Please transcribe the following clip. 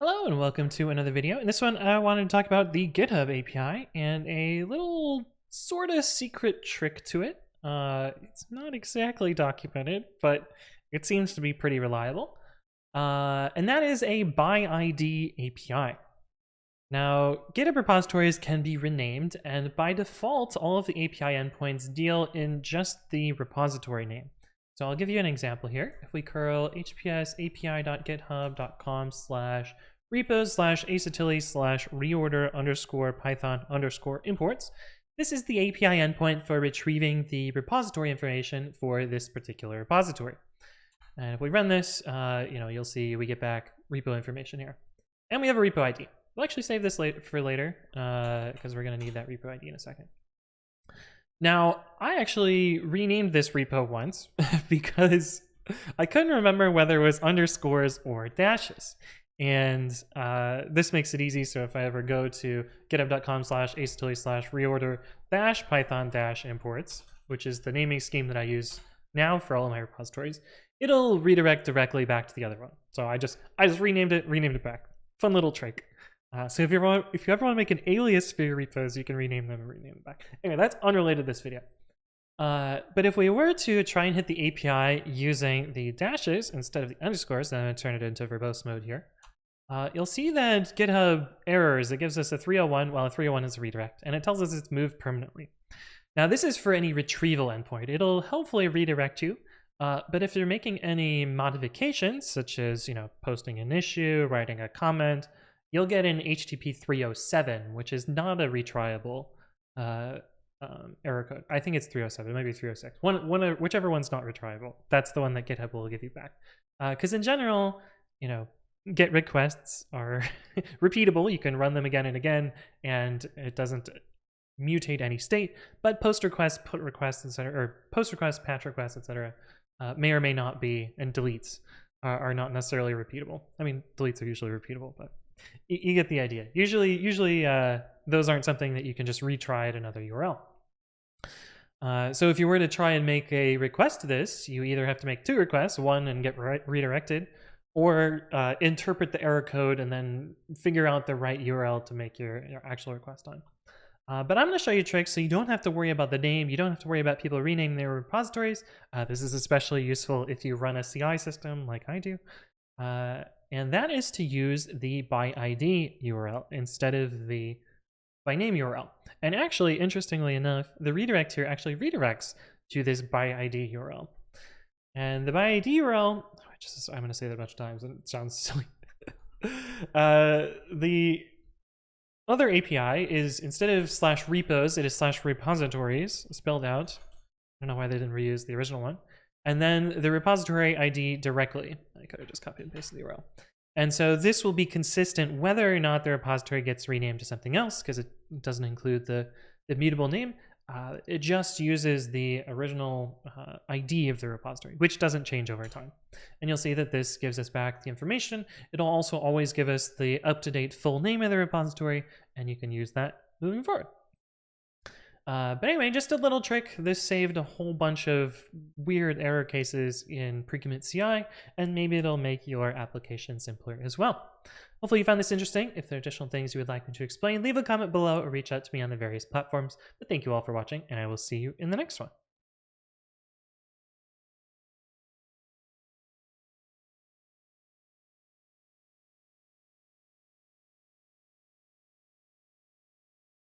Hello and welcome to another video. In this one, I wanted to talk about the GitHub API and a little sort of secret trick to it. It's not exactly documented, but it seems to be pretty reliable. And that is a by-ID API. Now, GitHub repositories can be renamed, and by default, all of the API endpoints deal in just the repository name. So I'll give you an example here. If we curl hps api.github.com/repos/asatilli/reorder_python_imports, this is the API endpoint for retrieving the repository information for this particular repository. And if we run this, you'll see we get back repo information here. And we have a repo ID. We'll actually save this for later because we're going to need that repo ID in a second. Now, I actually renamed this repo once because I couldn't remember whether it was underscores or dashes. And this makes it easy. So if I ever go to github.com/asatilli/reorder-python-imports, which is the naming scheme that I use now for all of my repositories, it'll redirect directly back to the other one. So I just renamed it back. Fun little trick. So if you ever want to make an alias for your repos, you can rename them and rename them back. Anyway, that's unrelated to this video. But if we were to try and hit the API using the dashes instead of the underscores, then I'm going to turn it into verbose mode here. You'll see that GitHub errors. It gives us a 301, while a 301 is a redirect, and it tells us it's moved permanently. Now, this is for any retrieval endpoint. It'll helpfully redirect you. But if you're making any modifications, such as posting an issue, writing a comment, you'll get an HTTP 307, which is not a retriable error code. I think it's 307, maybe 306. Whichever one's not retriable, that's the one that GitHub will give you back. Because in general, GET requests are repeatable. You can run them again and again, and it doesn't mutate any state. But post requests, put requests, etc., or post requests, patch requests, etc., may or may not be, and deletes are not necessarily repeatable. I mean, deletes are usually repeatable, but you get the idea. Usually those aren't something that you can just retry at another URL. So if you were to try and make a request to this, you either have to make 2 requests, one and get redirected, or interpret the error code and then figure out the right URL to make your actual request on. But I'm going to show you tricks so you don't have to worry about the name. You don't have to worry about people renaming their repositories. This is especially useful if you run a CI system like I do. And that is to use the by ID URL instead of the by name URL. And actually, interestingly enough, the redirect here actually redirects to this by ID URL. And the by ID URL, I'm going to say that a bunch of times and it sounds silly. The other API is, instead of /repos, it is /repositories spelled out. I don't know why they didn't reuse the original one. And then the repository ID directly. I could have just copied and pasted the URL. And so this will be consistent whether or not the repository gets renamed to something else, because it doesn't include the mutable name. It just uses the original ID of the repository, which doesn't change over time. And you'll see that this gives us back the information. It'll also always give us the up-to-date full name of the repository, and you can use that moving forward. But anyway, just a little trick. This saved a whole bunch of weird error cases in pre-commit CI, and maybe it'll make your application simpler as well. Hopefully you found this interesting. If there are additional things you would like me to explain, leave a comment below or reach out to me on the various platforms. But thank you all for watching, and I will see you in the next one.